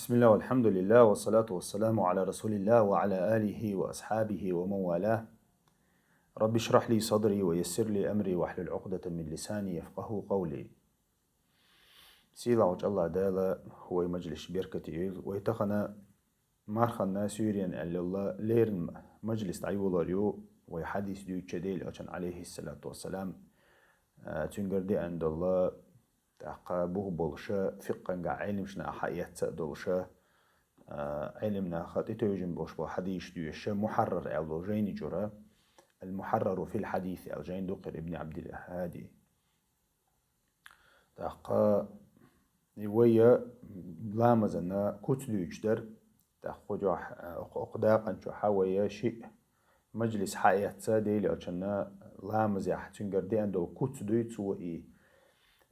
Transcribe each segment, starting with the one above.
بسم الله والحمد لله والصلاة والسلام على رسول الله وعلى آله وأصحابه ومن والاه. رب اشرح لي صدري ويسر لي أمري واحلل عقدة من لساني يفقه قولي. سيلا وجه الله دالا هو مجلس بيركتي ويتخنا مارخنا سوريان اللي الله ليرن مجلس عيولاريو ويحديث ديو تشديل عليه الصلاة والسلام تنقردي عند الله تعقابه بولشا فقا علمشنا حقيقة دولشا علمنا خطيته يجن بوش حديث ديوشا محرر الجين جرا المحرر في الحديث الجين دقر ابن عبد الهادي تعقا ويا لامزنا كوت ديوشتر تعقو جو اقداقا جو حاويا شيء مجلس حقيقة ديلي أجنا لامز يحتن قردي عندو كوت ديوتو إيه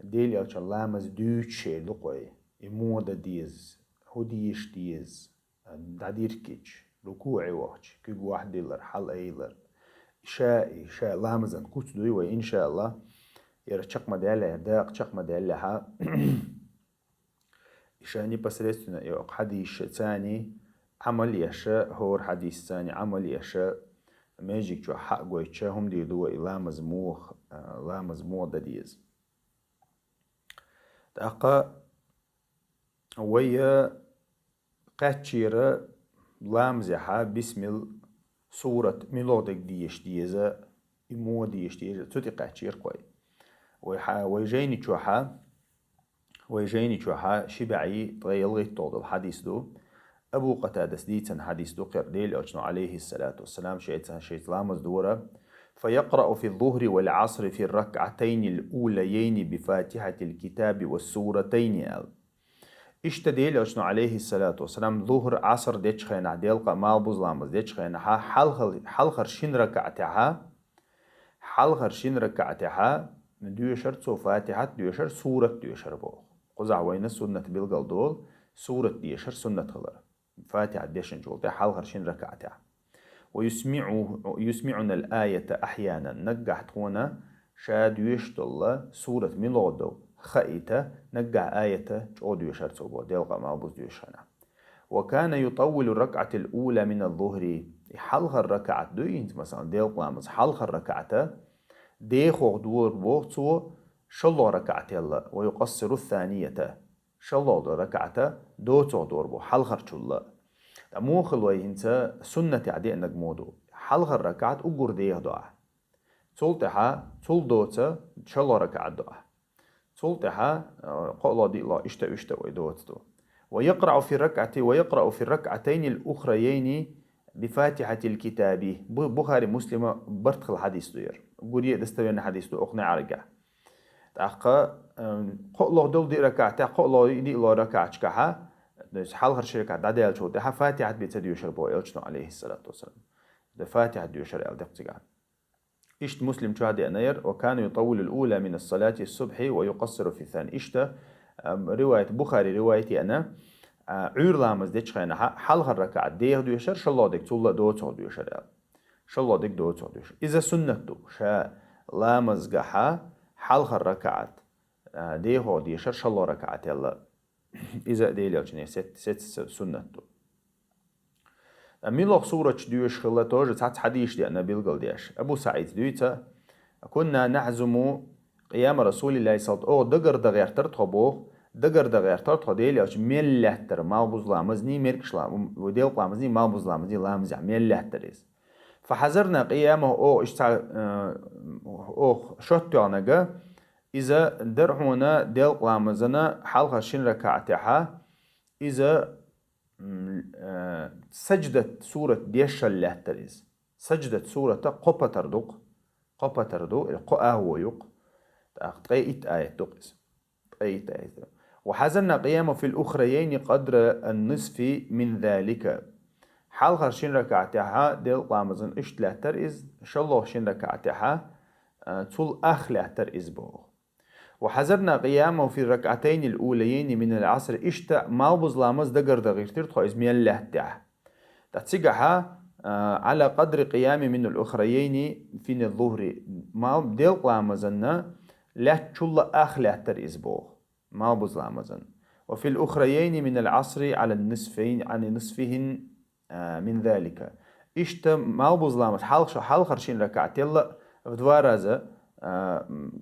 ديلي أجن لامز ديوتشي لقوي إمودة ديز هوديش ديز دادير كيتش ركوعي وقتش كيق واحد ديلر حل ايلر إشاء لامزن كوت دوي وإن شاء الله يرشق مدالة داق شق مدالة إشاني بسرستنا يوق حديث ثاني عمل يشاء هور حديث ثاني عمل يشاء ماجيك جو حق ويتشا هم دي دوا لامز موه داديز تاقا ويا قاتشيرا لامزحا بسم صورة ميلودك ديزا إمو ديزا توتي قاتشير قوي ويجيني تشوحا شبعي طغيلغي طول الحديث دو أبو قتادة ديتن حديث دو قرديل أجنو عليه الصلاة والسلام شيت لامز دورا فيقرأ في الظهر والعصر في الركعتين الأوليين بفاتحة الكتاب والسورتين اشتديل أجنو عليه الصلاة والسلام ظهر عصر ديش خينا ديلقى مالبوز لامز ديش خينا حلخر شين ركعتها ديوشر تو فاتحة ديوشر سورة ديوشر بو قزع وين السنة بيلقل دول سورة ديوشر سنة خلر فاتحة ديشن جولتها حلخر شين ركعتها ويسمعنا الآية أحيانا نقح تخونا شاد يشتل سورة ميلودو خائتة نقع آية جود يشرتو بو ديلقى مالبوز ديوشنا وكان يطول الركعة الأولى من الظهر حلخ الركعة دوينت مثلا ديلقى مز حلخ الركعة ديخو دور بوغتو شلو ركعة يلا ويقصر الثانية شلو ركعة دوتو دور بو حلخر شلا موخل وينت سنة عدي انك مودو حلخر ركعة اقر ديه دعا تولتها تول دوتا شلو ركعة دعا تولتها قولوا دي الله اشتا ويدوتو ويقرأ في الركعتين الأخريين بفاتحة الكتاب بخاري مسلم برتخ الحديث دير قولي دستوين حديث دو أقنع رجع تأخا قولوا دول دي ركعتا قولوا دي الله ركعت كها حال هرشركة داديال شو ده فاتحة بيت ديوشر بو إلشنا عليه الصلاة والسلام ده فاتحة ديوشر الدقيقة إشت مسلم شهادة أنير وكان يطول الأولى من الصلاة الصبح ويقصر في الثاني إشت رواية بخاري روايتي أنا عور لامز ديش خينا حلها الركعة ديه ديوشر شالله ديك تولا دوتو ديوشر شالله ديك دوتو ديوشر إذا سنته شا لامز قحا حلها الركعة ديه ديوشر شالله ركعة يلا إذا ديلي أجنية ست سنته ميلوغ صورة ديوش خلا توجد تحت حديث دي أنا بيلقل ديش أبو سعيد ديوتا كنا نعزم قيام رسول الله صلى الله عليه وسلم دقر دغير ترتخبوه دقر دغير ترتخ ديلي أج ميل لحتر مالبوز لامزني ميركش لام وديل لامزني مالبوز لامزني لامزع ميل لحتريز فحذرنا قيامه أو شتوانجا إذا درعونا ديل لامزنا حلقة شين ركعتها إذا سجدة سورة ديش اللهتريز سجدة سورة قبة تردق القاء هو يق تقيت آية تقس تقيت آية وحزنا قيامه في الأخريين قدر النصف من ذلك حال خرشين ركعتها ديل قامزن إشت لهتريز شالله شين ركعتها تول أخ لهتريز بوغ وحذرنا قيامه في الركعتين الأوليين من العصر إشتا مالبوز لامز دقر دغير ترتخو إزميال لهتح تتسيقها على قدر قيام من الأخريين في الظهر ما ديل لامزن لا تشول أخ لهتر إزبوغ مالبوز لامزن وفي الأخريين من العصر على النصفين عن نصفهن من ذلك إشت ما بظلامت حال خرشين ركعت يلا في два раза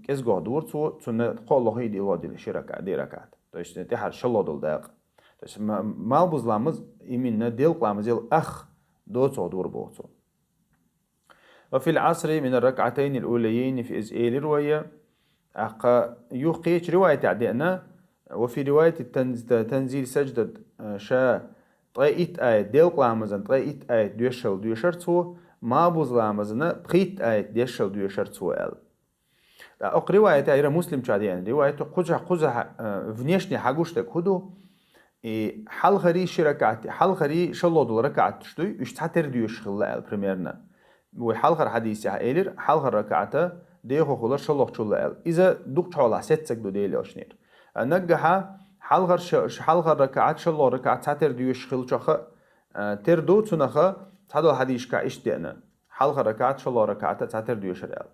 كيس دور تسنة قول هي دي ودي شركة دي ركعت تويش تحر شلو دول داق تويش ما بظلامز يمين ديل قلامز يل أخ دوتو دور بوتو. وفي العصر من الركعتين الأوليين في إزئيل رواية يوقيت رواية عدئنا. وفي رواية تنزيل سجدة شا طريقت آية ديل قلامزن طريقت آية دوشرتو ما بظلامزنا بقيت آية دوشرتو أل. أق رواية أيرا مسلم شاديان رواية قزح внешне حاجوشتك هدو حال خري شركعت حال خري شلو دول ركعت شتوي اشتحتر ديوش خلا البريميرنا وحال خر حديث إيلر حال خر ركعته ديخو خلا شلو شلا إذا دوك شلا ستك دو ديل أشنير نجح حال خر ركعت شلو ركعت تحتر ديوش خل شخ تردو تنخ تحدو حديث كعيش دينا حال خر ركعت شلو ركعت تحتر ديوش ريال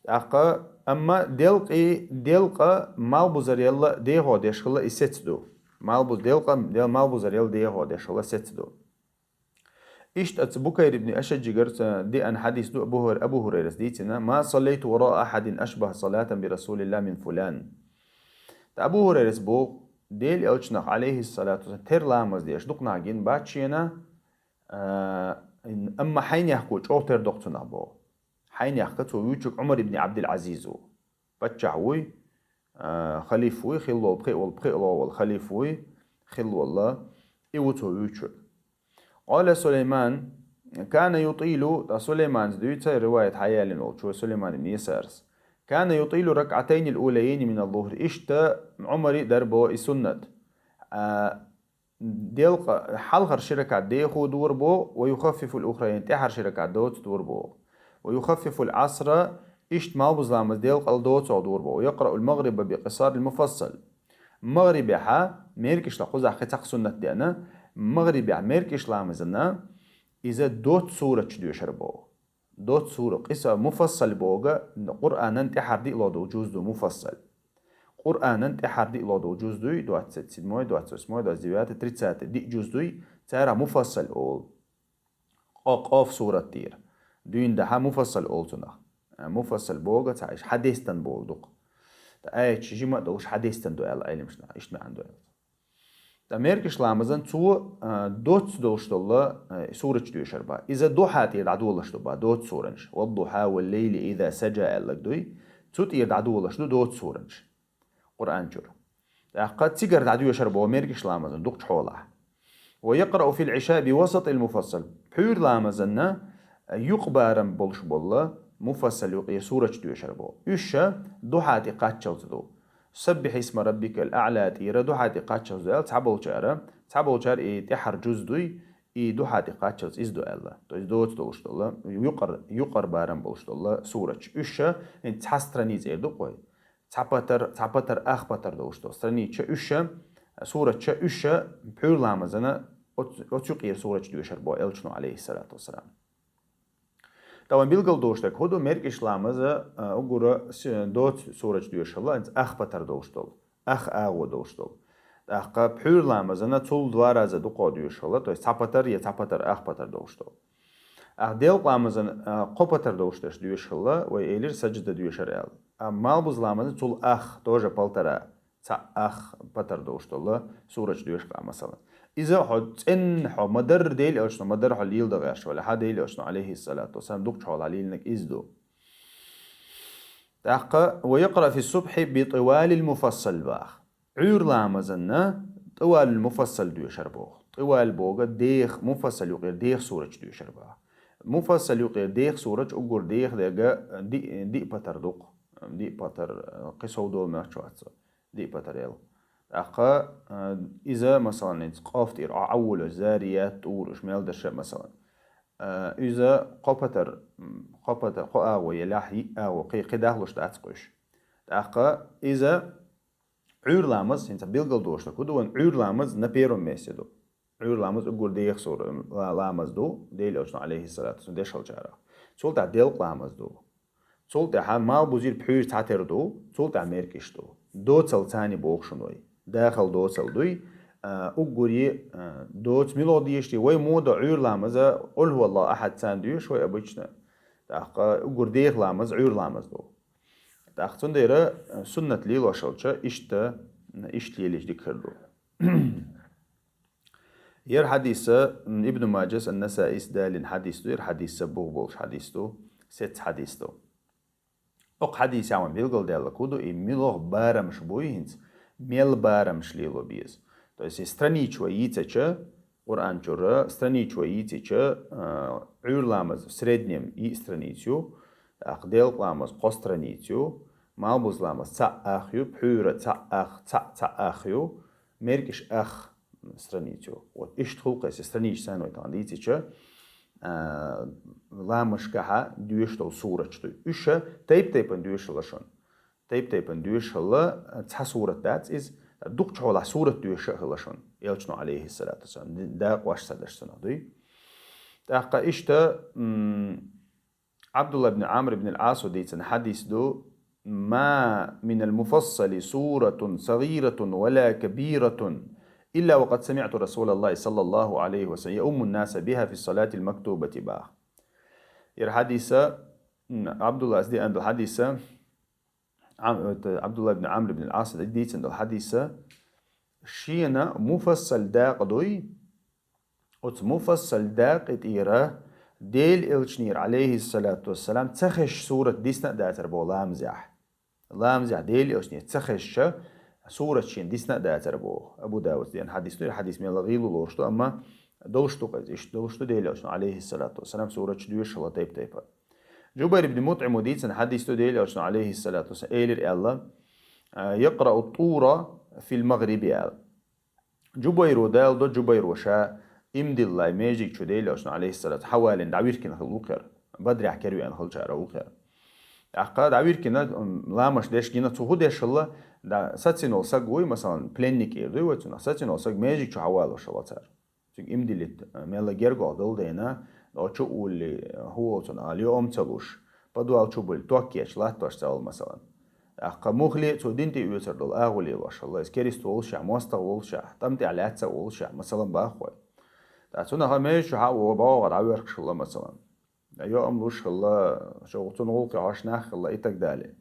أقا أما ديلقا مال بزريلا ديهو ديشخلا إستدو مال بزريلا ديهو ديشخلا ستدو إشت أتبوكير ابن أشج قرت دي أن حديث دو أبو هريرة ديتنا ما صليت وراء أحد أشبه صلاة برسول الله من فلان. أبو هريرة بو ديل أوشنخ عليه الصلاة والسلام تير لامز ديش دوقنا عجين باتشينا أما حين يحكوش أو تير دوقتنا بو حين يحكتو ويوشك عمر بن عبد العزيز باتشعوي خليفوي خلو بقي والخليفوي خلو الله إيوتو ويوشك. قال سليمان كان يطيل سليمان دويتا رواية حيال وشو سليمان بن يسارس كان يطيل ركعتين الأوليين من الظهر إشتا عمري دربو السنة ديلق حلقر شركة ديخو دور بو ويخفف الأخرين تحر شركة دوت دور بو ويخفف العصر إشت ما بظلامز ديلق الدوت دور بو ويقرأ المغرب بقصار المفصل مغرب حا ميركش لقوزع خطق سنة دينا مغرب ميركش لامزنا إذا دوت سورة ديوشر بو دوت سورة قصة مفصل بوغا قرآن تحر دي لودو جوز دو مفصل قرآن تحر دي لودو جوز دوي دوات ست سيدموي دوات سوسموي دوات زيوات تريتسات دي جوز دوي تارا مفصل أول قاف سورة تير دوين دها مفصل أول تنخ مفصل بوغا تعيش حديثتن بوغدوق آية جيما دوش حديثتن دو أل أيلي مشنا إشتما عندو أل تأميركش لامزن تو دوت دوش دولا سورة ديوشر با إذا دوحات يدعدولش دو با دوت سورنش والضحى والليل إذا سجى ألك دوي توت يدعدولش دو دوت سورنش قرآن جور قد تيجر دعدوشر با أميركش لامزن دوك حوله ويقرأ في العشاء بوسط المفصل بحور لامزن يقبارن بولش بولا مفصل يقي سورة ديوشر با إيشا دوحات قاتشلت دو سبح اسم ربك الأعلى تيرا دو حاتي قاتشوز دو تعبول شار إي تحر جوز دوي إي دو حاتي قاتشوز إز دو ألا تو دوت دولش دولا يقر بارن بولش دولا سورة إشا إن تحستراني زير دو قوي تعبتر أخبتر دولش دو ستراني تشا إشا سورة تشا إشا بحور لامزنا أتشقير سورة ديوشر بو إلشنو عليه الصلاة والسلام. طبعا بيلقل دوشتك هدو ميركش لامزة أقول دوت سورة ديوشلا أنت أخ بتر دوشتل أخ أغو دوشتل أخ بحور لامزة طول دوارازة دقو ديوشلا تو تابتر يتابتر أخ بتر دوشتل أخ ديل لامزة قبتر دوشتش ديوشلا وإيلير سجد ديوشر أل مالبوز لامزة طول أخ توجه بلترا أخ بتر دوشتل سورة ديوشلا مثلا إذا حد إن حد مدر ديل أشنو مدر حليل دغاش ولا حد ديل أشنو عليه الصلاة والسلام دوك حال عليل نك إزدو تحقق ويقرأ في الصبح بطوال المفصل باخ عور لامزنا طوال المفصل ديوشر بوغ طوال بوغ ديخ مفصل يقير ديخ سورة ديوشر باخ مفصل يقير ديخ سورة أقول ديخ ديغا دي بطر دوق دي بطر قصو دول مرشوات دي بطر يل أخا إذا مثلا قافت إرعى أول زاريات طول وشمال دشة مثلا إذا قابتر قاوة يلاحي أو قداهلوش تأتقش أخا إذا عور لامز إنت بيلقل دوشتا كدوان عور لامز نبيرون ميسيدو عور لامز أقول ديخ صور لامز دو ديل أوشنا عليه الصلاة والسلام ديشل جارا سولتا ديلق لامز دو سولتا مال بوزير بحير تاتر دو سولتا ميركش دو تل تاني بوخشنوي داخل دوسل دوي أقولي دوت ميلوديشتي وي مودا عير لامزة قل هو الله أحد سانديوش وي أبوشنا أقول ديخ لامز عير لامز دو تأخذون ديرة سنة ليل وشلشة إشت ليلش ديكردو ير حديث ابن ماجه النسائي دالين حديث دو ير حديث بوغ حديث دو ست حديث دو أق حديث يعمل بيلغل ديالا كودو ميلوغ بارمش بويهنز ميل بارمش ليلو بيز то есть страничва яйцеча Qur'an чура страничва яйцеча уйрламыз в среднем и страницу aqdelqlamız qo страницу malbuzlamız ca ахю püra ca ахю merkish ах страницу вот иштхулqes странич саной тан яйцеча ламышкаха дюштол сурачту үша тейптейпен дюшалашон тейптейпен дюшала ca surat that is دكتور على صورة دوشة هلاشون يلشنو عليه الصلاة والسلام دا قواش سادش سنادي تاقا إشتا عبد الله بن عمرو بن العاص وديتن حديث دو ما من المفصل سورة صغيرة ولا كبيرة إلا وقد سمعت رسول الله صلى الله عليه وسلم يؤم الناس بها في الصلاة المكتوبة باه ير حديثة عبد الله أسدي عند الحديثة عبد الله بن عمرو بن العاص ديت عند الحديثة شينا مفصل داق دوي مفصل داق إيرا ديل إلشنير عليه الصلاة والسلام تخش سورة ديسنا داتر بو لامزح ديل إلشنير تخش سورة شين ديسنا داتر بو أبو داود ديان حديث نور حديث من الغيل ولورشتو أما دولشتو قزيش دولشتو ديل إلشنير عليه الصلاة والسلام سورة شدوش الله تيبا جبير بن مطعم وديتن حديث ديل عليه الصلاة والسلام إيلر الله يقرأ الطورة في المغرب يال جبير ودال دو جبير وشا إمد الله ميجيك شو ديل عليه الصلاة حوالي دعوير كنا خلوقر بدري حكروا عن خلجة روقر أحقا دعوير كنا لامش ديش كنا تهو ديش الله دا ساتسين والساقوي مثلا بلنك إيردوي وتنا ساتسين والساق ميجيك شو حوالي وشلا تار إمد اللي ميلا جيرغو دول دينا أشوف اللي هو تنا اليوم تلوش بدو أشوف بالتوكيش لا تشتغل مثلا أقاموخلي تودينتي يوتر دول أغولي واش الله إسكيريست والشع ماستر والشع تمتي على عتسة والشع مثلا بأخوي تعتونا هميش هو باور عويرك شلا مثلا اليوم لوش الله شو تنقول كعشناخ الله إتك دالي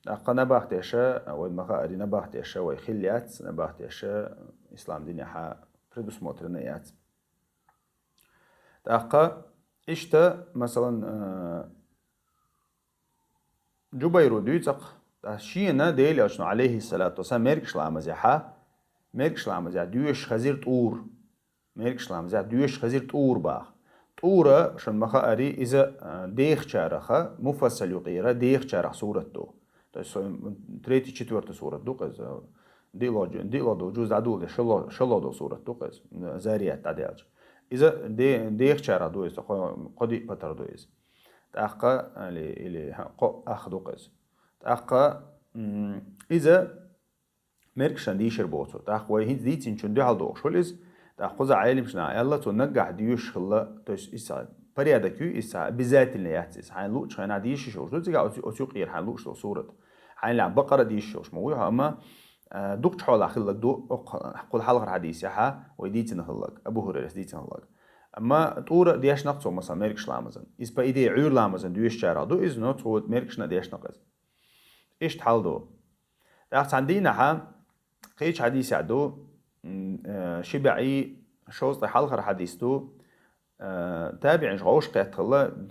أقنا بختيشة أو المقاري نبختيشة ويخليات نبختيشة إسلام ديني حا بريدوس موترنيات تأقى إشتا مثلا جبيرو ديتق شينا ديلي أشنو عليه الصلاة والسلام ميركش لامزيحا ميركش لامزيح ديوش خزير طور ميركش لامزيح ديوش خزير طور باخ طورة شن مخاري إذا ديخ شارخة مفصل يقيرة ديخ شارخ سورة دو تريتي چتورت سورة دو قز ديلا دو جوز عدول شلا دو سورة دو قز زاريات عدالج إذا ديخ شارع دويز قدي بطر دويز تأقى اللي أخذ قز تأقى إذا مركشان ديشر بوتو تأقى وهين ديتين شون دي هالدوغ شوليز تأقى عالم شنا يلا تنقع ديوش خلا توش إسا بريادة كيو إسا بذات اللي يحتز حين لوش حين ديش شوش دوتيقى أتيوق غير حين لوش دو صورة حين لعب بقرة ديش شوش مويها أما دوك حول خلق دو قل حلقة حديث يحا ويديتين خلق أبو هريرة ديتين خلق أما طورة ديش نقصو مثلا ميركش لامزن إز بإيدي عير لامزن ديوش شارع دو إز نوت هو ميركشنا ديش نقص إيش تحال دو تأخذ عندنا حا قيش حديث عدو شبعي شوز حلقة حديث دو تابعينش غوش قيت خلا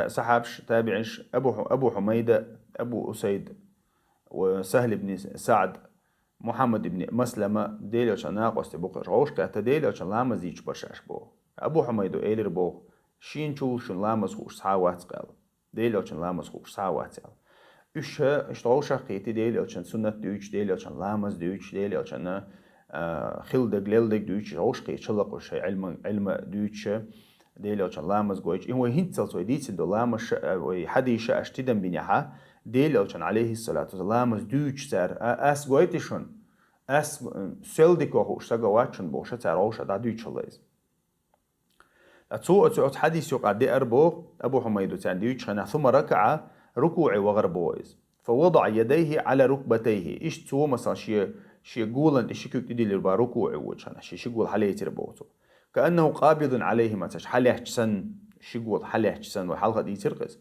سحابش تابعينش أبو حميدة أبو أسيد وسهل بن سعد محمد بن مسلمة ديلي وشان ناقوستي بوقش غوش قيت ديلي وشان لامز يج برشاش بو أبو حميدو إيلر بو شين شون لامز خوش ساوات قال ديلي وشان لامز خوش ساوات قال اشتغوش قيتي ديلي وشان سنة دويش ديلي وشان لامز دويش ديلي وشان خلدق ليلدق دويش غوش قيت شلق وشي علم دويش ديلي وشان لامز قويش هو هنتسل سوي ديتسن دو لامز حديش اشتدن بنيحا ديلي وشان عليه الصلاة والسلام لامز دويش سار أس قويتشون أس سيلدكو خوش ساقواتشون بوشة سار غوش دا دويش الليز أتسوء حديث يقع دي أربو أبو حميدو تانديوش ثم ركع ركوعي وغربويز فوضع يديه على ركبتيه إيش تسوء مثلا شي قولن شكوك تدير با ركوع وجهنا شي قول حليه تربوتو كأنه قابض عليه ما تش حليه سن شي قول حليه سن وحلقة دي ترقص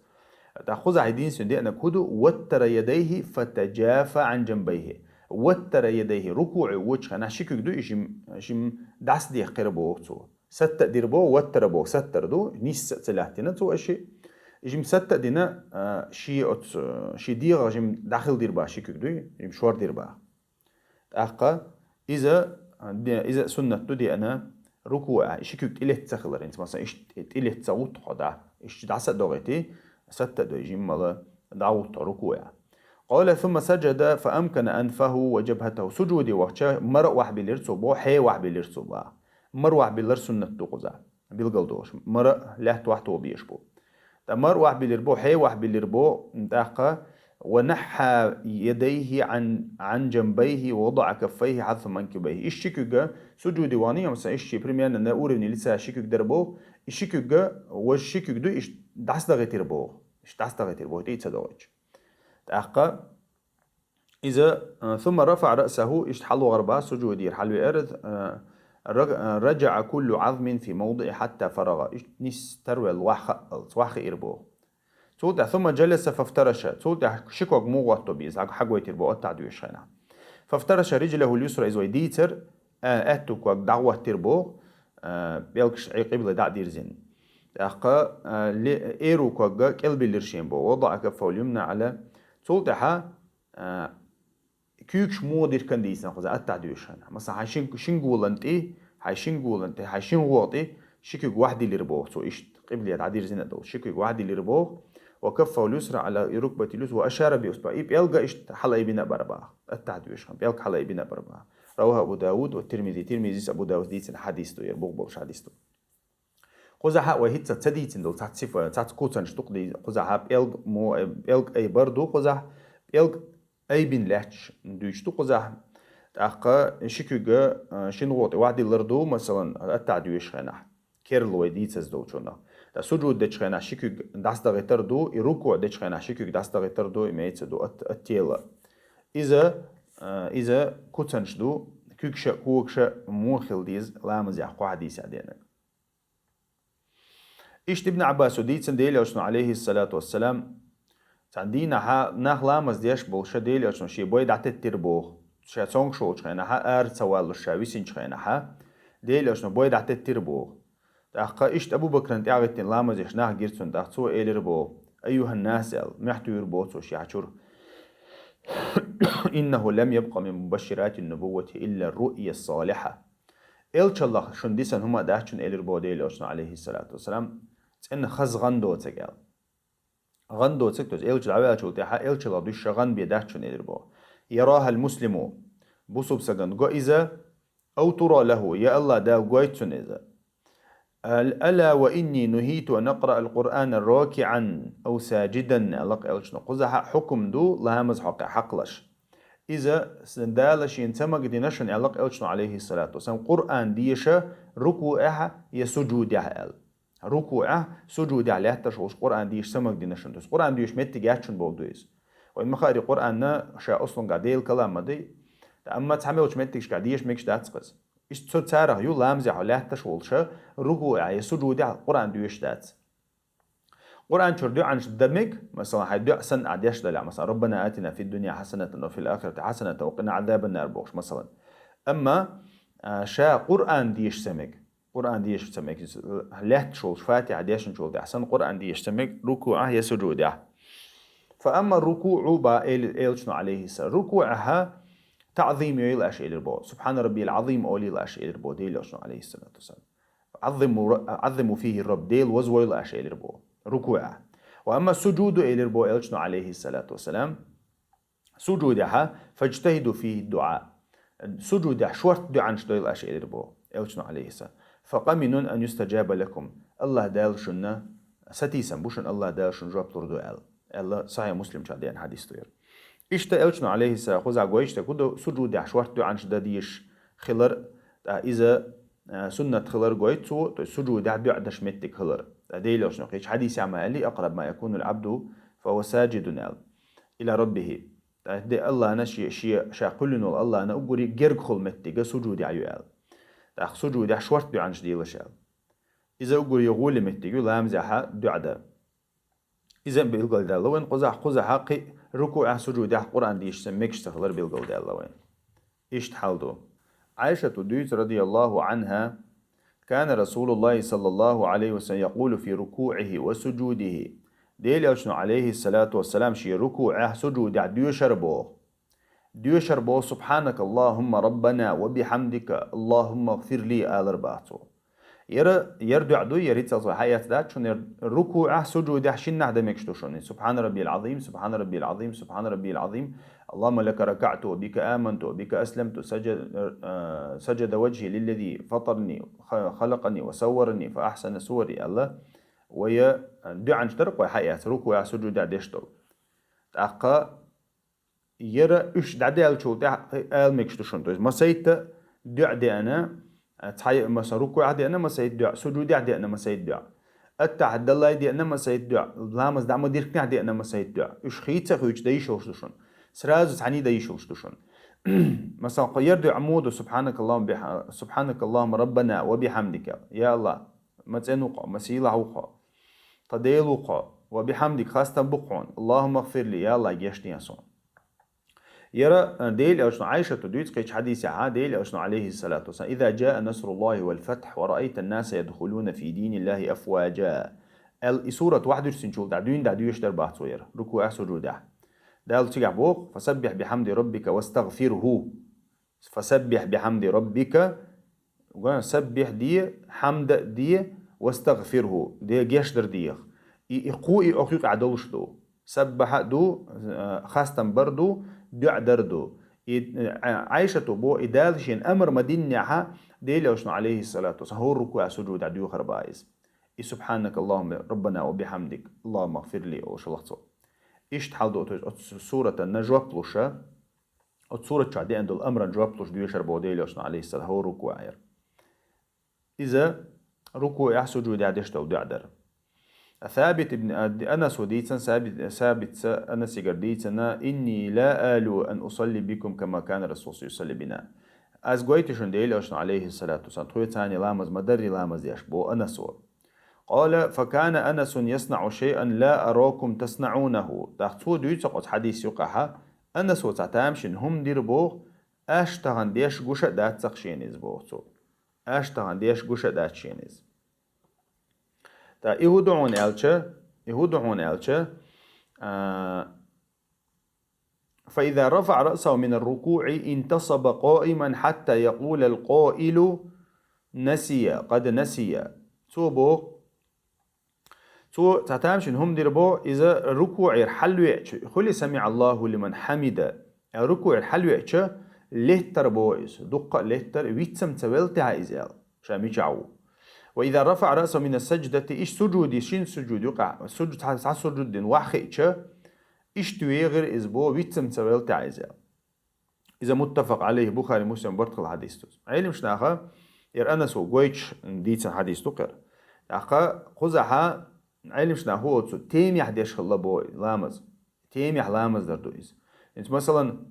تأخذ عيدين سندي أنا كودو وتر يديه فتجافى عن جنبيه وتر يديه ركوع وجهنا شكوك دو يشم دعس دي قربوتو ست ديربو وتر بو ستر دو نيس سلاحتنا تو أشي يجم ستة دينا شي ديغ جم داخل ديربا شكوك دو يجم شوار ديربا أقا إذا سنة دي أنا ركوع شكوك إليه تسخلر أنت مثلا إليه تسوط قدا إيش دعسة دوغتي ستة دو يجم مالا دعوت ركوع قال ثم سجد فأمكن أنفه وجبهته سجودي وقتها مرء واحد بليرسو بو حي واحد بليرسو با مر واحد بلير سنة دوغزا بالقلدوش مرء لحت واحد وبيشبو مر واحد بليربو حي واحد بليربو انتاقا ونحى يديه عن جنبيه ووضع كفيه حذف منكبيه الشكوكا سجودي وانيا مثلا الشي بريميانا ناورني لسا شكوك دربو الشكوكا والشكوك دو ايش دعس دغي تربو ايش دعس دغي تربو تيتسا دوغيج تاقا إذا ثم رفع رأسه ايش حلو غربا سجودي حلو أرض رجع كل عظم في موضع حتى فرغ ايش نيس تروي الواخ إربو تولد ثم جلس فافترش تولد شكوك موغوتو بيز حقوي تربو أتعدوش هنا فافترش رجله اليسرى إذ ويديتر أتوك دعوة تربو بيلكش قبل دع ديرزين أخا إيرو كوغا قلبي لرشين بو وضع كفه اليمنى على تولد كيكش مو دير كنديسن خذ أتعدوش هنا مثلا هاي قولنتي هاي قولنتي هاي غوطي شكوك واحد اللي ربوه سو إيش قبل يدعدير زين دو شكوك واحد اللي ربوه وكفه اليسرى على ركبة اليسرى وأشار بإصبعه بيلقى إيش حلا بنا بربا التعدوش خم بيلقى حلا بنا بربا رواه أبو داود والترمذي ترمذي أبو داود ديتن حديث تو يربوغ بوش حديث تو قزحة وهيت تديتن دول تحت صفة تحت كوتن شتقدي قزحة بيلق مو بيلق أي بردو قزح بيلق أي بن لحش دوش تو قزح أخا شكوكا شنغوطي واحد اللردو مثلا التعدوش خناح كيرلو ديتس دو شونا سجود دچخنا شكوك داس دغتر دو ركوع دچخنا شكوك داس دغتر دو يميت دو التيلا إذا كوتنش دو كوكش موخل ديز لامز يحقو حديث عدينا إيش ابن عباس وديتسن ديلي أشنو عليه الصلاة والسلام تندينا ناخ لامز ديش بولشا ديلي أشنو شي بوي دعتت تربوخ شا تونغ شو چخنا أر سوال الشاويسين چخنا ديلي أشنو بوي دعتت تربوخ تأخا إشت أبو بكر أنت أعطيتين لامز يشناه جيرتون تأخصو إيلربو أيها الناس محتو يربوتو شيعشور إنه لم يبقى من مبشرات النبوة إلا الرؤية الصالحة إلش الله شنديسن هما داهشن إيلربو ديلي أشنا عليه الصلاة والسلام إن خز غندو تقال غندو تكتوز إلش العوال شلتها إلش الله دوش غن بيداهشن إيلربو يراها المسلم بصوب سغن قو إذا أو ترى له يا الله دا قويتون إذا ألا وإني نهيت أن أقرأ القرآن راكعا أو ساجدا ألق إلش نقوزها حكم دو لهامز حقلش إذا سندالش ينتمق دينشن ألق إلش عليه الصلاة والسلام قرآن ديشة ركوعها يسجودها أل ركوعها سجودها لا تشوش قرآن ديش سمق دينشن دوس قرآن ديش متجاتشن بولدويس وإن مخاري قرآن شا أصلا قاعديل كلام دي أما تحملش متجش قاعديش ميكش داتسقز إيش تسارع يو لامزح ولا تشولشة ركوع يسجود على القرآن ديوش دات قرآن شردو عن دمج مثلا هيدو أحسن عديش دلع مثلا ربنا آتنا في الدنيا حسنة وفي الآخرة حسنة وقنا عذاب النار بوش مثلا أما شا قرآن ديش سمج قرآن ديش سمج لا تشولش فاتح ديش نشول أحسن قرآن ديش سمج ركوعه يسجود فأما الركوع با إلشنا عليه السلام ركوعها تعظيم يل أشياء الربو سبحان ربي العظيم أولي الأشياء الربو ديل أشنو عليه الصلاة والسلام عظموا فيه الرب ديل وزوي الأشياء الربو ركوعه وأما السجود إلى الربو أشنو عليه الصلاة والسلام سجودها فاجتهدوا فيه الدعاء سجودها شورت دعاء شدوي الأشياء الربو أشنو عليه السلام فقمن أن يستجاب لكم الله دال شنا ستيسم بوشن الله دال شن جواب تردو الله صحيح مسلم شادين حديث توير إشتا إلشنا عليه السلام خوزا قويشتا كودو سجود عشوارتو عن شداديش خلر إذا سنة خلر قويتو سجود عدو عدش متك خلر ديلي أشنو قيش حديث عمالي أقرب ما يكون العبد فهو ساجد إلى ربه ده الله أنا شيء شاقلنا الله أنا أقولي جرق خل متى سجود عيال تأخ سجود عشورت بعنش دي لشال إذا أقول يقول متى يقول لامزح دعدا إذا بيلقى ده لوين قزح حقي ركوع سجود قرآن ديش سميكش تخلر بيلقى ده لوين إيش تحالدو عائشة دويت رضي الله عنها كان رسول الله صلى الله عليه وسلم يقول في ركوعه وسجوده ديل يشنو عليه الصلاة والسلام شي ركوعه سجود ديوشر بو سبحانك اللهم ربنا وبحمدك اللهم اغفر لي آل رباطو يردو عدو يريد حياة ذات شون الركوع سجود شن نحن مكشتو شون سبحان ربي العظيم سبحان ربي العظيم سبحان ربي العظيم اللهم لك ركعت وبك آمنت وبك أسلمت سجد وجهي للذي فطرني خلقني وصورني فأحسن صوري الله ويا دعاء اشترك وحياة ركوع سجود دشتو أقا يرى إيش دعدال شو آل مكشتو شون تويز ما سيت دعاء أنا تحي مثلا ركوع دي أنا ما سيد دعاء سجود دي أنا ما سيد دعاء التعد الله دي أنا ما سيد دعاء لامز دعم ديركنا دي أنا ما سيد دعاء إيش خيتة خويش دايش وشتوشون سراز تعني دايش وشتوشون مثلا قير دعاء عمود سبحانك اللهم سبحانك اللهم ربنا وبحمدك يا الله ما تنوقع مسيلة وقع تديل وقع وبحمدك خاصة بقعون اللهم اغفر لي يا الله يشتي يسون يرى ديل أشنو عائشة تدويت قيش حديث ديل أشنو عليه الصلاة والسلام إذا جاء نصر الله والفتح ورأيت الناس يدخلون في دين الله أفواجا السورة 21 شول دعدويش درباح صوير ركوع سجود دال تيجع بوق فسبح بحمد ربك واستغفره فسبح بحمد ربك سبح دي حمد دي واستغفره دي جيشدر دي يقوي أخيق عدلش دو سبح دو خاصة بردو دع دردو عائشة بو إدالشين أمر مدينها ديل شنو عليه الصلاة والسلام هو الركوع سجود عديو خربايز سبحانك اللهم ربنا وبحمدك اللهم اغفر لي أو شلخصو إيش تحال دو سورة النجوى بلوشة سورة شعدي عند الأمر نجوى بلوش ديو شربو ديل شنو عليه الصلاة هو الركوع إذا ركوع سجود عديشتو دعدر ثابت ابن أنس وديتن ثابت أنس يقرديتنا إني لا آل أن أصلي بكم كما كان الرسول يصلي بنا از قويتشن ديل أشن عليه الصلاة والسلام تويتاني لامز مدري لامز يشبو أنس قال فكان أنس يصنع شيئا لا أراكم تصنعونه تحتو ديتقص حديث يقعها أنس وتعتامشن هم دير بوغ أشتغن ديش قوشة دات سقشينيز بوغتو أشتغن ديش قوشة دات شينيز تا يهودعون ألشة فإذا رفع رأسه من الركوع انتصب قائما حتى يقول القائل نسي قد نسي تو تعتامشن هم ديربو إذا الركوع يرحلو خلي سمع الله لمن حمد الركوع يرحلو لهتر بوئس دقة لهتر ويتسم تبلتها إزيال شامي جعو وإذا رفع رأسه من السجدة إيش سجودي شين سجود يقع سجود على سجود واحد إيش تويغر إزبو ويتسم تبل تعزل إذا متفق عليه بخاري مسلم برتقل حديث توس علم شناخا أنس وقويتش ديتسن حديث تقر أخا قزحا علم شناخا هو تيم يحديش خلا بو لامز تيم يحلامز دردو إز إنت مثلا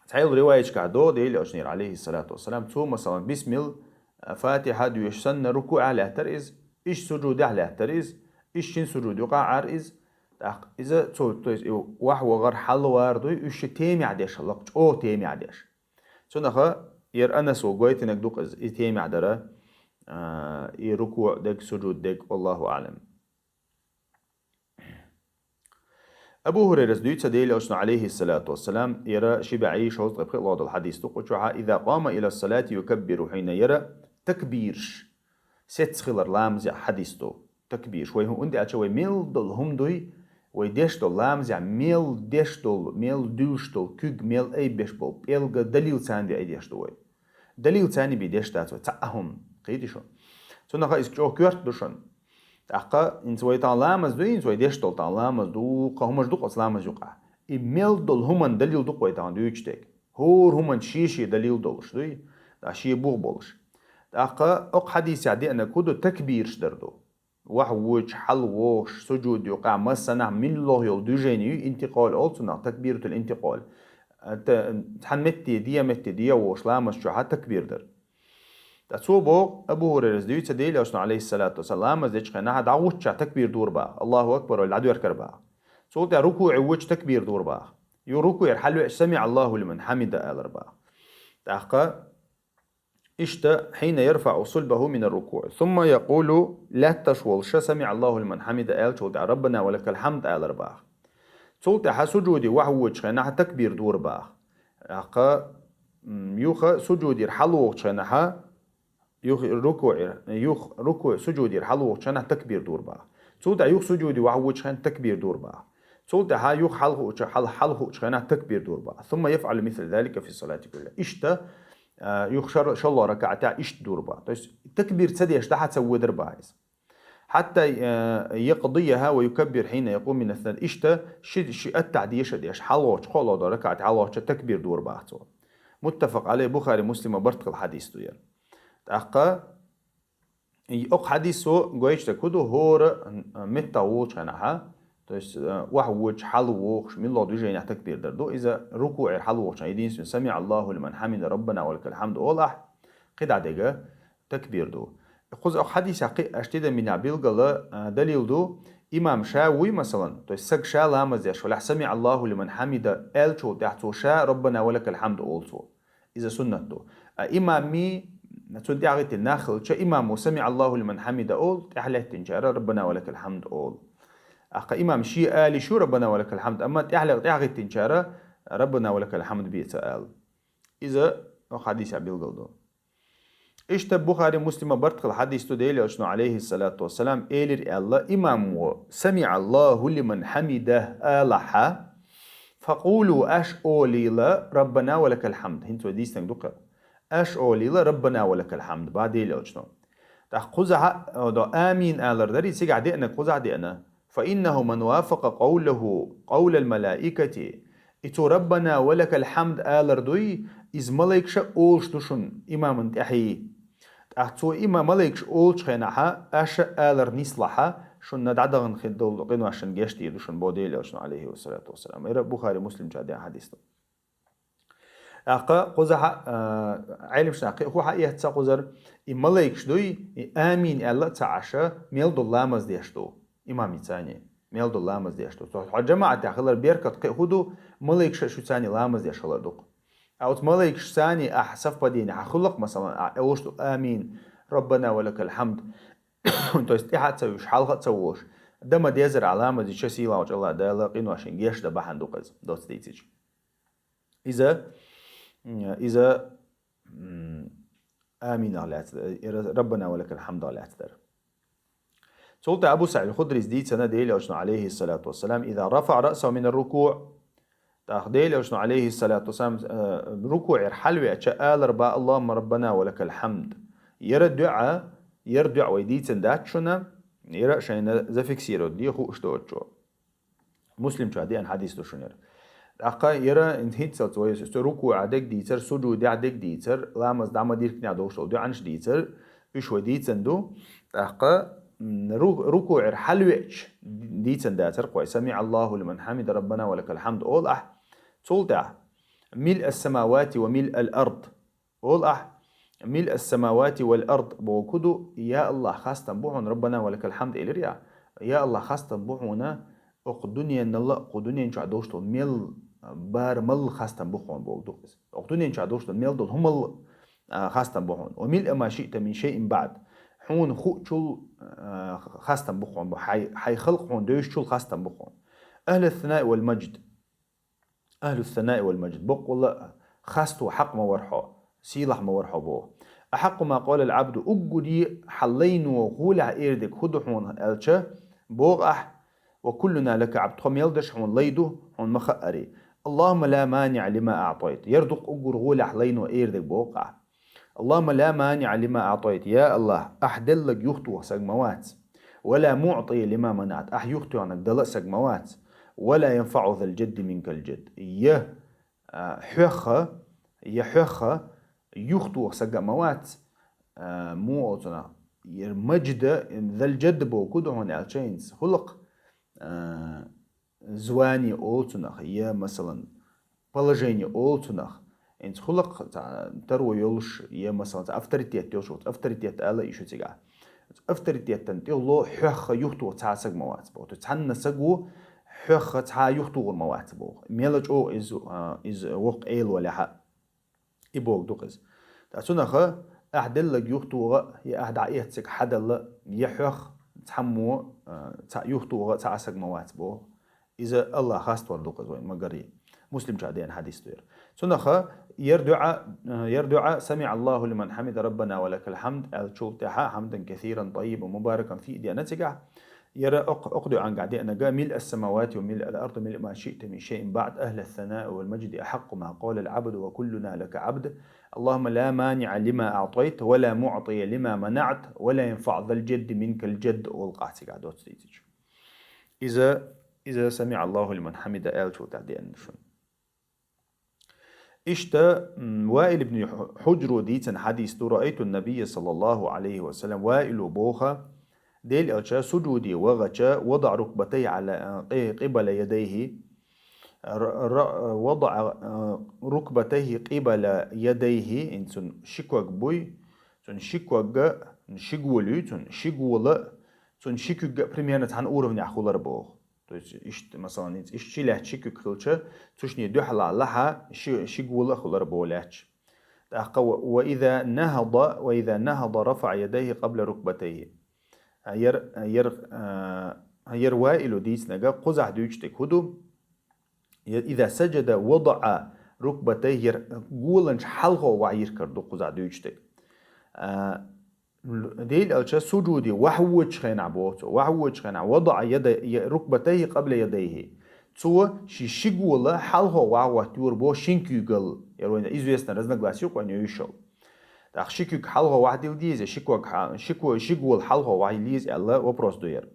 تعيل رواية كعدو ديلي أشنير عليه الصلاة والسلام تو مثلا بسم فاتحة دويش سنة ركوع على ترئز إيش سجود على ترئز إيش شين سجود يقع عرئز إذا تويز وحو غر حل واردوي إيش تيمي عديش هلقش أو تيمي عديش سنخا ير أنس وقويت إنك دوق إز تيمي عدرة ركوع دك سجود دك والله أعلم أبو هريرة دويت سديل أشنا عليه الصلاة والسلام يرى شبعي شوز طبق الله الحديث تقوشها إذا قام إلى الصلاة يكبر حين يرى تكبيرش ست خلر لامز حديثتو تكبير شوي هو عندي أشوي ميل دل هم دوي ويدشتو لامز ميل دشتو ميل دوشتو كوج ميل أي بيشبو بيلغ دليل ثاني أي دشتو دليل ثاني بيدشتاتو تعهم قيدي شو سنخا إسكو كورت دوشن أقا إن سوي تان لامز دوي إن سوي دشتو تان لامز دو قهمش دو قص لامز يقع ميل دل هم دليل دو قوي تان دويشتك هور هم شيشي دليل دولش دوي دا شي بوغ بولش أقا أق حديث عدي أنا كودو تكبيرش دردو وحوج حلوش سجود يقع مسنا من الله يلدجيني انتقال ألتنا تكبيرة الانتقال تحمتي دي وش لامس شو تكبير در تصوبه أبو هريرة ديو تديل أشنا عليه الصلاة والسلام زيش خنا هذا عوش تكبير دور با الله أكبر والعدو يركر با صوت ركوع وش تكبير دور با يو ركوع يرحلو سمع الله لمن حمد آل با تحقق حين يرفع صلبه من الركوع ثم يقول لا تشول سمع الله لمن حمد آل شو ربنا ولك الحمد آل با صوت سجودي وحوش خنا تكبير دور با تحقق يوخ سجودي يرحلو خنا يوخ ركوع سجود يرحلو وقتنا تكبير دور با صوت يوخ سجودي وعوج خان تكبير دور با صوت ها يوخ حلقه وقتنا تكبير دور با ثم يفعل مثل ذلك في الصلاة كلها اشتا يوخ شاء الله ركعتا اشت دور با تكبير تسدي اشتا تسوي دربا حتى يقضيها ويكبر حين يقوم من الثاني اشتا شي التعدي شدي اش حلو قولو ركعت على تكبير دور با متفق عليه بخاري مسلم برتق الحديث ديال أقا حديثو جويش تكودو هور متاوش عنها تويس وحوش حلوش من الله دوجين تكبير دردو إذا ركوع حلوش عيدين سمع الله لمن حمد ربنا ولك الحمد أولا قد دقة تكبير دو خذ حديث أشتد من عبيلغل دليل دو إمام شاوي مثلا تويس سق شا لامز يش ولا سمع الله لمن حمد ألشو تحتو شا ربنا ولك الحمد أولسو إذا سنة دو إمامي نتودي عغيت الناخل شا إمام سمع الله لمن حمد أول تحليه تنجارة ربنا ولك الحمد أول أخا إمام شي آلي شو ربنا ولك الحمد أما تحليه عغيت تنجارة ربنا ولك الحمد بيتسأل إذا حديث عبيل قلدو إيش بخاري مسلم برتق الحديث تديلي أشنو عليه الصلاة والسلام إيلر الله إمام سمع الله لمن حمده آلحا فقولوا أش أولي ربنا ولك الحمد هنتو ديس تنقدق أش أولي ربنا ولك الحمد بعدين لأجنو تأخذها آمين آلر دري سيقع دينا قزع دينا فإنه من وافق قوله قول الملائكة إتو ربنا ولك الحمد آلر دوي إز ملائكش أولش دوشن إمام انتحي تأخذو إما ملائكش أولش خيناها أش آلر نسلحا شن ندعدغن خدول قنو عشان جيشتي دوشن بودي لأجنو عليه الصلاة والسلام إيرا بخاري مسلم جادي حديث أقا قزح علم شناقي هو حقيقة تساقزر إملايك شدوي آمين الله تعشى ميل دولامز ديشتو إمامي تاني ميل دولامز ديشتو جماعة تاخلر بيركت قهدو ملايك شو تاني لامز ديشتو دوق أو ملايك تاني أحسف بديني حخلق مثلا أوشتو آمين ربنا ولك الحمد تو استيحة تسويش حلقة تسووش دم ديزر علامة دي شسي لاوج الله دالا قينو عشان جيش دا بحندو قز دوت ديتيج إذا آمين على ربنا ولك الحمد على اعتذر سلط أبو سعيد الخدري زديد سنة ديل أشنو عليه الصلاة والسلام إذا رفع رأسه من الركوع تأخديل أشنو عليه الصلاة والسلام ركوع يرحل ويأتشاء ربا اللهم ربنا ولك الحمد يردع ويديد سندات شنا يرى شينا زفك سيرو دي خو اشتوتشو مسلم شادي أن حديث دو شنير أقا يرى إن هيت سلطويس ركوع عدك ديتر سجود عدك ديتر لامز دعما دير كنا دوشتو دو عنش ديتر إيش وديت سندو أقا ركوع حلوش ديت سنداتر قوي سمع الله لمن حمد ربنا ولك الحمد أول تولتع ملء السماوات وملء الأرض أول ملء السماوات والأرض بوكدو يا الله خاصة بوحون ربنا ولك الحمد إلريا يا الله خاصة بوحونا أقدنيا نلا قدنيا نشع دوشتو ميل بار مل خاصة بوحون بوكدو أقدنيا نشع دوشتو ميل دول هم خاصة بوحون وملء ما شئت من شيء بعد حون خوشل خاصة بوحون حي خلقون دوشتل خاصة بوحون أهل الثناء والمجد أهل الثناء والمجد بقول خاصة حق ما ورحو سيلح ما ورحو بوه أحق ما قال العبد أقدي حلين وغولع إيردك خدحون ألشا بوغح وكلنا لك عبد خم يلدش حون ليدو حون مخأري اللهم لا مانع لما أعطيت يردق أقر غولع حلين وإيردك بوقع اللهم لا مانع لما أعطيت يا الله أحدلك يخطو سجموات ولا معطي لما منعت يخطو عنك دلق سجموات ولا ينفع ذا الجد منك الجد يحخ يخطو سجموات مو أصلا مجد ذا الجد بو كده هون الشينز خلق زواني أولتنخ يا مثلا положение أولتنخ إنت خلق ترو يلش يا مثلا أفتريتيت يلش أفتريتيت ألا يشو تيجا أفتريتيت تنتيو لو حخ يحتو تعسق موات بو تتحن سقو حخ تها يحتو الموات بو ميلج أو إز وق إيل ولا حق يبوك دوقز تأتونخ أحدل يحتو يا أحد عيتك حدل يحخ تحمو يحتو تعسق موات بو إذا الله خاص وردوقز وين مقري مسلم جادين حديث دير سنخ يردع سمع الله لمن حمد ربنا ولك الحمد الشوتها حمدا كثيرا طيبا مباركا في ديانتك يرى أقدع عن قاعدين ملء السماوات وملء الأرض ملء ما شئت من شيء بعد أهل الثناء والمجد أحق ما قال العبد وكلنا لك عبد اللهم لا مانع لما أعطيت ولا معطي لما منعت ولا ينفع ذا الجد منك الجد والقعتك قاعدوت ستيتج إذا سمع الله لمن حمد الشوتها ديان شون وائل بن حجر ديتن حديث رأيت النبي صلى الله عليه وسلم وائل بوخا ديل ألشا سجودي وغشا وضع ركبتيه على قبل يديه وضع ركبتيه قبل يديه إنسان شكوك بوي تون شكوك شكولي تون شكولة تون شكوك примерно عن أورفني أخولر بوخ То есть, مثلا ишчилях чикюк хилча, тушни дюхла лаха шигула хулар боляч. وإذا نهض رفع يديه قبل ركبتيه. هير وائل ديس نجا قزح دوجتك هدو. إذا سجد وضع ركبتيه قولنش حلقه وعير كردو قزح دوجتك. ديل ألشا سجودي وحوج خينا بوتو وحوج خينا وضع ركبتيه قبل يديه تو شيغولا حلها وعوا تور بو شينكيغل يروين известно разногласие у него ещё так шикюк حلها واحد ديز شيغول حلها واحد ليز الله вопрос дуер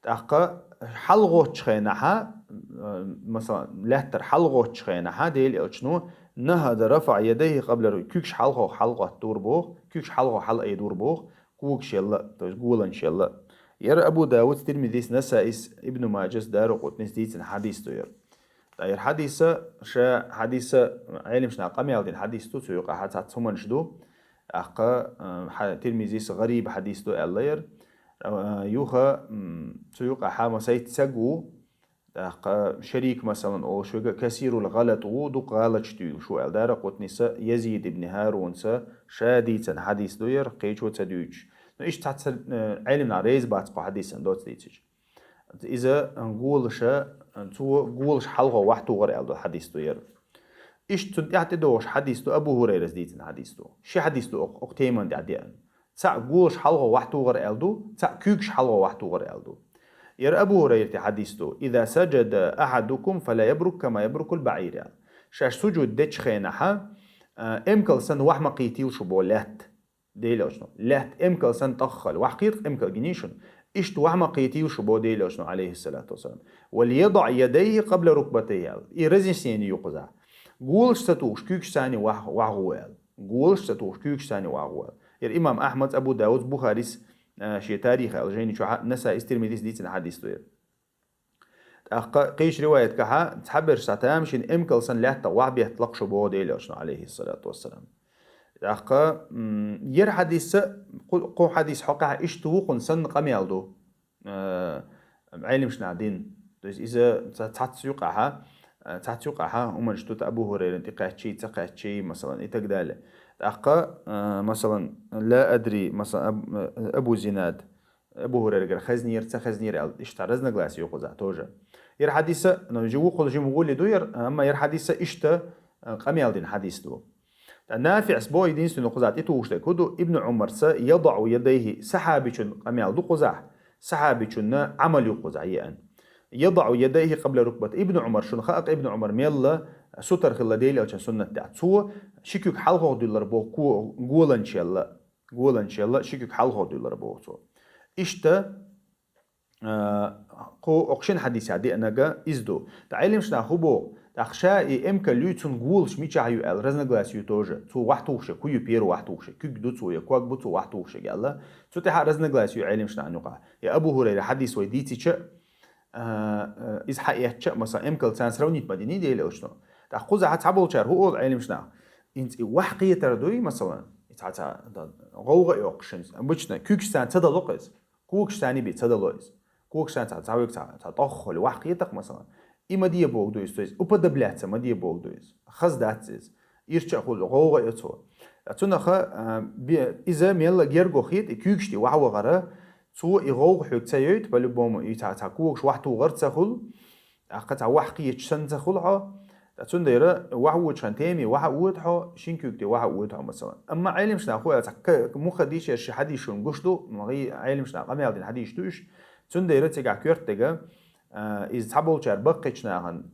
так حلغو خينا مثلا لهتر حلغو خينا ديل ألشنو نهض رفع يديه قبل كيكش حلقة دور بوخ كيكش حلقة دور بوخ كوك شلا تقولن شلا يرى أبو داود ترمذي نسائس ابن ماجه دار قطنس ديت حديث تير تير حديثة شا حديثة علم شنا قمي على الحديث تو سيوقع حتى ثمن شدو أقا ترمذي غريب حديث تو اللير يوها سيوقع حما سيت سجو شريك مثلا أو شو كثير الغلط ودق غلط شتيو شو الدار قطنسة يزيد ابن هارون شاديتن حديث دوير قيشو تدويج إيش تحت علمنا ريز باتقو حديثا دوت ديتج إذا نقولش نقولش حلقة واحد غير الدو حديث دوير إيش تعتدوش حديث دو أبو هريرة ديتن حديث دو شي حديث دو أقتيمن دعديان تاع قولش حلقة واحد غير الدو تاع كيكش حلقة واحد غير الدو ير أبو هريرة حديثه إذا سجد أحدكم فلا يبرك كما يبرك البعير يعني. شاش سجود دتش خينها إمكل سن وحما قيتيل شبو لات ديلوشنو لات إمكل سن تخل وحقيق إمكل جنيشن إشت وحما قيتيل شبو ديلوشنو عليه الصلاة والسلام وليضع يديه قبل ركبتيه يرزن سيني يقزع قولش ستوش كيكش ساني وحغوال قولش ستوش كيكش ساني وحغوال ير إمام أحمد أبو داود بخاريس شيء تاريخ الجيني شو نسا استرميديس ديتن حديث توير قيش رواية كها تحبر ساتامشين إمكل سن لحتى واحد بيطلق شبوه ديلوشنا عليه الصلاة والسلام ير حديث قو حديث حقها إشتو قن سن قميالدو علم شنادين إذا تحتسيقها ومن جتوت أبو هريرة تقاتشي مثلا إتقدال مثلا لا أدري مثلا أبو زناد أبو هريرة خزنير اشترزنا غلاس يقزع توجه ير حديثة نجوا قل جمهور لدوير أما ير حديثة إشتا قميال دين حديث دو نافع سبوي دين سنو قزعت إتوشت كدو ابن عمر يضع يديه سحابي قميال دو قزع سحابي عمل يقزع يان يضع يديه قبل ركبة ابن عمر شن خاق ابن عمر ميلا ستر خلا ديلي أو سنة تعتسو شكيك حلقة دولار بو قولن شيلا شكيك حلقة دولار بو تو إشتا قو أقشن حديث عدي أنجا إزدو تعلم شنا خبو أخشى إمك ليتون قولش ميتشايو ال رزنغلاسيو توجه تو وحتوش كويو بيرو وحتوش كيك دوتسو يا كواك بوتسو وحتوش يلا تو تها رزنغلاسيو علم شنا نقع يا أبو هريرة حديث ويديتي شا إذا حقيقة شا مثلا إمك التانسرونيت مديني دي لوشنو تأخذ هتعبوا شر هو علم شنا إنت وحقيقة تردوي مثلا يتعتا غوغ يوقشن بتشنا كيكستان تدلقز كوكستاني بي تدلقز كوكستان تعويك تعطخل وحقيقتك مثلا إما دي بوغ دويس تويس أوبا دبلاتس ما دي بوغ دويس خز داتس يرجع خل غوغ يتو أتونا خا إذا ميلا جيرجو خيت كيكشتي وحوا غرا تو يغوغ حوك تايوت بلبوم يتعتا كوكش وحتو غرت تخل أقطع وحقي يتشن تخلها تون ديرا وحوت شان تيمي وحوت حو شينكوكتي وحوت حو مثلا أما علم شنا خويا تك مخديش شي حديش شون قشدو مغي علم شنا قمي على حديش توش تون ديرا تيجا كيرتجا إذا تحبوا شار بقيتنا هن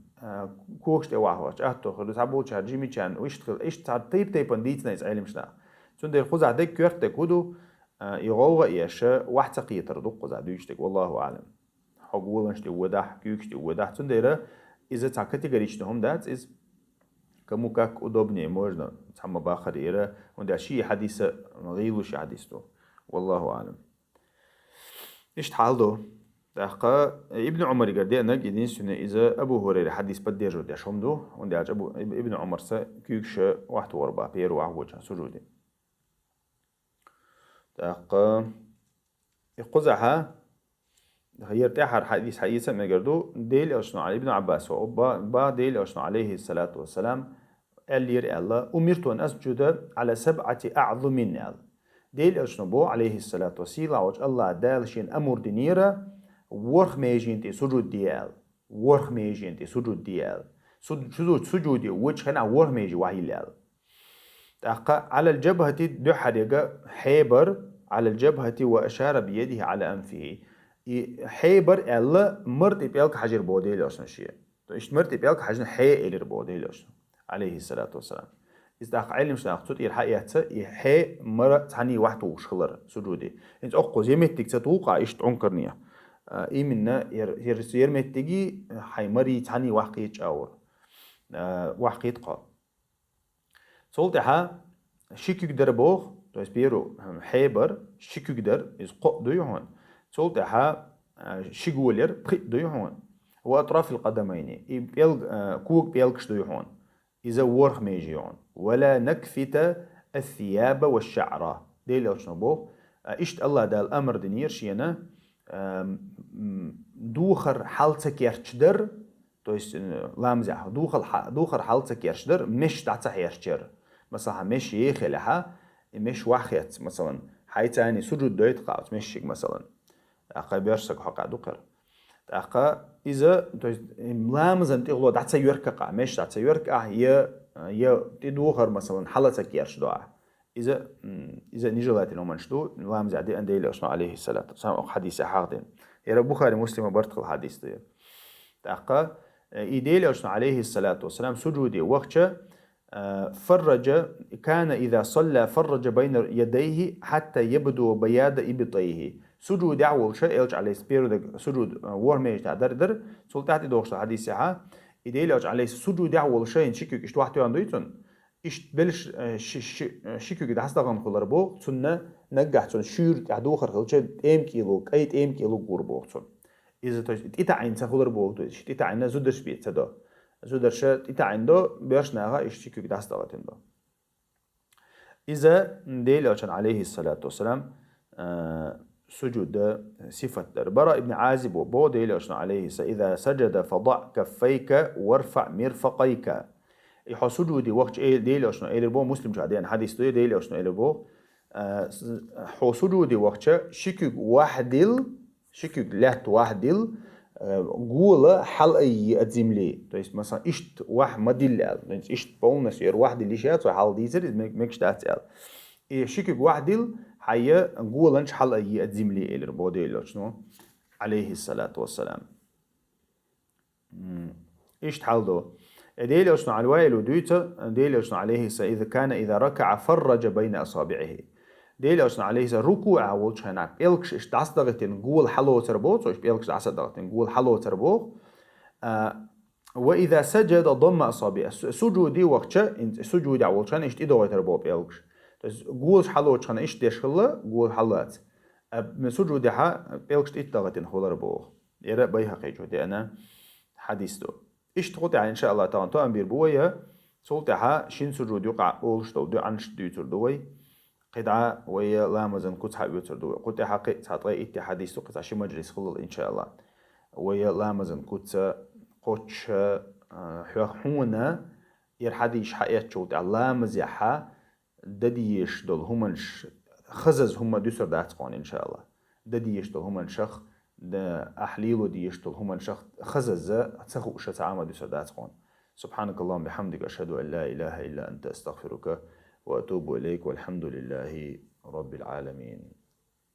كوكش تواهوش أهتو خلو تحبوا شار جيمي كان ويشتغل إيش طيب بنديتنا إذا علم شنا تون دير خوز عدك كيرتك ودو يغوغ إيش واحد تقيتر دق خوز عدويشتك والله أعلم حقولنش تودح كيوكش تودح تون ديرا إذا تعكتيجريشتهم دات إز كموكاك удобнее можно تحمى باخر إيرا وندع شيء حديث غيلوش حديثه والله أعلم إيش تحالدو دقة ابن عمر قال أنا جدين سنة إذا أبو هريرة حديث بديجو ده شمدو وندع أبو ابن عمر سا كيكش واحد واربع بير واحد وجه سجودي دقة يقزعها هي ارتاح حديث حديثا ما قردو ديل أشنو على ابن عباس وبا ديل أشنو عليه الصلاة والسلام قال ير الله أمرت أن أسجد على 7 أعظم نال ديل أشنو بو عليه الصلاة والسلام وجه الله دالشين أمر دينيرا ورخ ميجينتي سجود ديال ورخ ميجينتي سجود ديال سجودي وجه خنا ورخ ميجي وحي لال على الجبهة دحرق حيبر على الجبهة وأشار بيده على أنفه حيبر ألا مرت بيالك حجر بوديل أصلا شيء إيش مرت بيالك حجر حي إلى بوديل أصلا عليه الصلاة والسلام إذا علم شنو أقصد الحقيقة حي مرة ثاني واحد وشخلر سجودي إنت أقوى زي ما تكتوقع إيش تعنكرنيه إيمنا يرمتجي حيمري ثاني واحد أور واحد قا صولتها شيكوك دربوخ تو اسبيرو حيبر شيكوك در إز قا دويهون صولتها شيغولر بخيت دويهون وأطراف القدمين كوك بيلكش دويهون إذا ورخ ميجيون ولا نكفت الثياب والشعر ديل أشنبوه إشت الله دا الأمر دنير شينا دوخر حالتك يرشدر تو است لامزح دوخر حالتك يرشدر مش تعتح يرشدر مثلا مش يخلها مش واحد مثلا حيتاني سجود دويت قاعد مشيك مثلا أقابيرسك حق دوقر أقا إذا لامزن تغلو دعت يركع مش دعت يركع هي تدوخر مثلا حالتك يرشدوا إذا نجلات لهم منشدو لامز عدي أن ديل أشنا عليه الصلاة والسلام حديث حاضن يرى بخاري مسلم برتقل الحديث ده أقا إديل أشنا عليه الصلاة والسلام سجودي وقت فرج كان إذا صلى فرج بين يديه حتى يبدو بياض إبطيه سجود أول شيء إلج عليه سبيرو سجود ورميج تعدر سلطات دوخش الحديث ها إديل أج عليه سجود أول شيء شكك إشت واحد يندويتون إشت بلش شكك ده حصدقان خلر بو سنة نجح سن شير تعدوخر خلش أم كيلو أي أم كيلو قربو سن إذا توش إتعين سخلر بو توش إتعين زودش بيت سدا زودش إتعين دو بيرشناها إشت شكك ده حصدقان دو إذا ديل أج عليه الصلاة والسلام سجود صفة براء ابن عازب وبو ديل أشنا عليه إذا سجد فضع كفيك وارفع مرفقيك يحو سجودي وقت ديل أشنا إلبو مسلم جادين حديث ديل أشنا إلبو حو سجودي وقت شكوك واحدل شكوك لات واحدل قولة حلقي أتزملي تويس مثلا إشت واحد مدل إشت بولنس ير واحد اللي شات وحال ديزر مكش تاتل شكوك واحدل حيا قولنش حلقي أتزملي إلر بوديل شنو عليه الصلاة والسلام إيش حالدو ديل أشنو على الوائل ودويته ديل أشنو عليه إذا كان إذا ركع فرج بين أصابعه ديل أشنو عليه ركوع أولش هناك بيلكش إيش دعس دغتين قول حلو تربوت وإيش بيلكش دعس دغتين قول حلو تربوت وإذا سجد ضم أصابعه سجودي وقتها سجودي عوضشان إيش إيده ويتربوب يلقش قول حلو شان إيش ديشخلا قول حلات من سجودي بيلقش إتغتين خلر بوه يرى بيها قيجو دي أنا حديث دو إيش تقول إن شاء الله تعالى تو أمبير بويا سولتها شين سجود يقع أولش دو عنش ديوتر دوي قطعة ويا لامزن كنت حق يوتر دوي قلت حقي تعطي إتي حديث دو قطعة شي مجلس خلل إن شاء الله ويا لامزن كنت قوتش حونا يرحديش حقيقة شوت علامز يحا دديش دول همنش خزز هم دوسر داتقون إن شاء الله دديش دول همن شخ دا أحليلو ديش دول همن شخ خزز تسخو شتعامة دوسر داتقون سبحانك اللهم بحمدك أشهد أن لا إله إلا أنت أستغفرك وأتوب إليك والحمد لله رب العالمين.